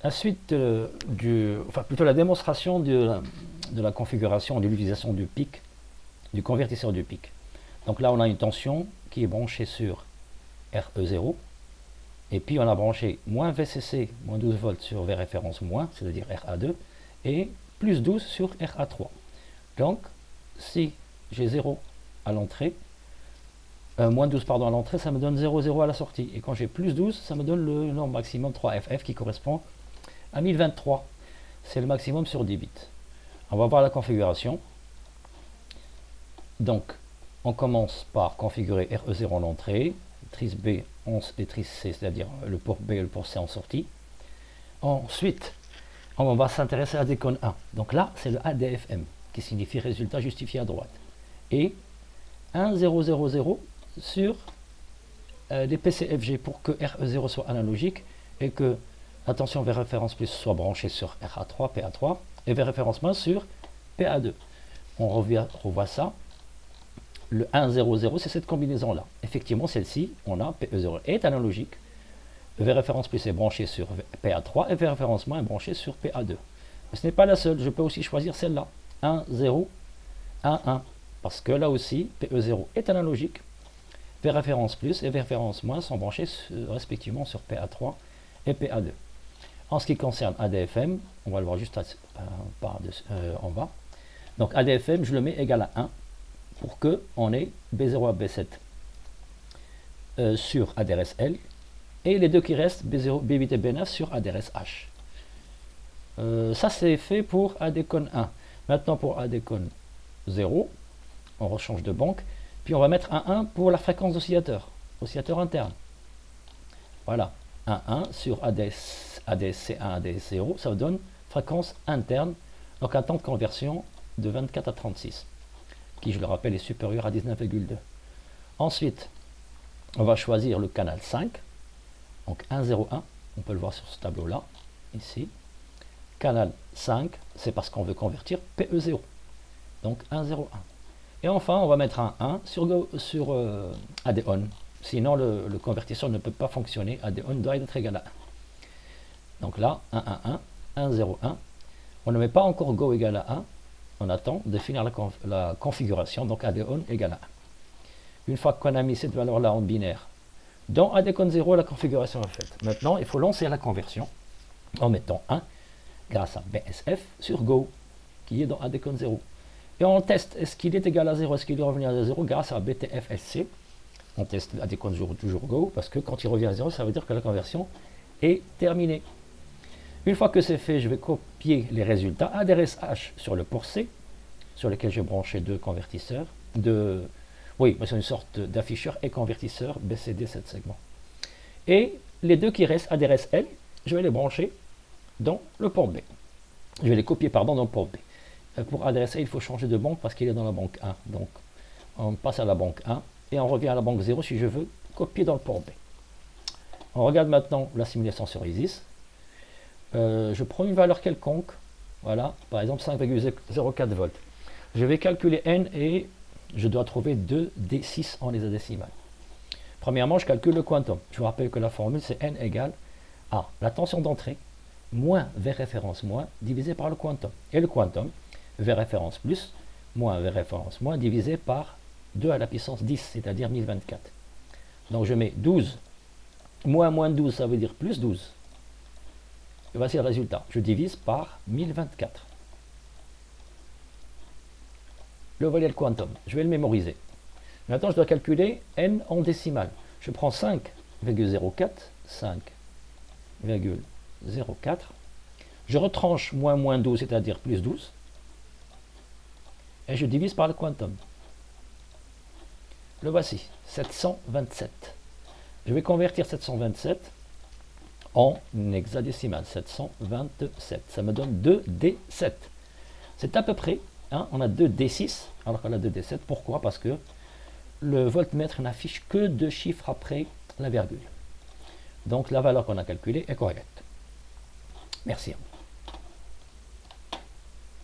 La suite enfin plutôt la démonstration de la configuration, de l'utilisation du pic, du convertisseur du pic. Donc là, on a une tension qui est branchée sur RE0, et puis on a branché moins VCC, moins 12 volts sur V référence moins, c'est-à-dire RA2, et plus 12 sur RA3. Donc, si j'ai 0 à l'entrée, moins 12 pardon, à l'entrée, ça me donne 0,0 à la sortie. Et quand j'ai plus 12, ça me donne le nombre maximum 3FF qui correspond à 1023. C'est le maximum sur 10 bits. On va voir la configuration. Donc, on commence par configurer RE0 en entrée, matrice B et matrice C, c'est-à-dire le port B et le port C en sortie. Ensuite, on va s'intéresser à décon 1. Donc là, c'est le ADFM, qui signifie résultat justifié à droite. Et 1000 sur des PCFG pour que RE0 soit analogique et que la tension vers référence plus soit branchée sur RA3, PA3 et vers référence moins sur PA2. On revoit ça. Le 100, c'est cette combinaison-là. Effectivement, celle-ci, on a PE0 est analogique. V référence plus est branché sur PA3 et V référence moins est branché sur PA2. Mais ce n'est pas la seule, je peux aussi choisir celle-là. 1, 0, 1, 1. Parce que là aussi, PE0 est analogique. V référence plus et V référence moins sont branchés respectivement sur PA3 et PA2. En ce qui concerne ADFM, on va le voir juste en bas. Donc ADFM, je le mets égal à 1 pour que on ait B0 à B7 sur ADRS-L et les deux qui restent, B0, B8 et B9 sur ADRS-H. Ça c'est fait pour ADCON 1. Maintenant pour ADCON 0, on rechange de banque, puis on va mettre un 1 pour la fréquence d'oscillateur, oscillateur interne. Voilà, un 1 sur ADSC1, ADSC0, ça vous donne fréquence interne, donc un temps de conversion de 24 à 36, qui je le rappelle est supérieur à 19,2. Ensuite, on va choisir le canal 5, donc 101, on peut le voir sur ce tableau-là, ici. Canal 5, c'est parce qu'on veut convertir PE0, donc 101. Et enfin, on va mettre un 1 sur AD-ON, sinon le convertisseur ne peut pas fonctionner, AD-ON doit être égal à 1. Donc là, 111, 101, on ne met pas encore Go égal à 1, on attend de finir la configuration, donc AD-ON égale à 1. Une fois qu'on a mis cette valeur-là en binaire, dans ADCON 0, la configuration est faite. Maintenant, il faut lancer la conversion en mettant 1 grâce à BSF sur Go, qui est dans ADCON 0. Et on teste, est-ce qu'il est égal à 0, est-ce qu'il est revenu à 0 grâce à BTFSC. On teste ADCON 0 toujours Go, parce que quand il revient à 0, ça veut dire que la conversion est terminée. Une fois que c'est fait, je vais copier les résultats ADRS-H sur le port C, sur lequel j'ai branché deux convertisseurs, oui, c'est une sorte d'afficheur et convertisseur BCD 7 segments. Et les deux qui restent ADRS-L, je vais les brancher dans le port B. Je vais les copier, pardon, dans le port B. Pour ADRS-L, il faut changer de banque parce qu'il est dans la banque 1. Donc, on passe à la banque 1 et on revient à la banque 0 si je veux copier dans le port B. On regarde maintenant la simulation sur ISIS. Je prends une valeur quelconque, voilà, par exemple 5,04 volts. Je vais calculer N et je dois trouver 2 D6 en hexadécimales. Premièrement, je calcule le quantum. Je vous rappelle que la formule, c'est N égale à la tension d'entrée moins V référence moins divisé par le quantum. Et le quantum, V référence plus moins V référence moins divisé par 2 à la puissance 10, c'est-à-dire 1024. Donc je mets 12 moins 12, ça veut dire plus 12. Et voici le résultat. Je divise par 1024. Le volet le quantum, je vais le mémoriser. Maintenant, je dois calculer n en décimales. Je prends 5,04, 5,04. Je retranche moins 12, c'est-à-dire plus 12. Et je divise par le quantum. Le voici, 727. Je vais convertir 727 en hexadécimal, 727. Ça me donne 2D7. C'est à peu près, hein, on a 2D6, alors qu'on a 2D7. Pourquoi? Parce que le voltmètre n'affiche que 2 chiffres après la virgule. Donc la valeur qu'on a calculée est correcte. Merci.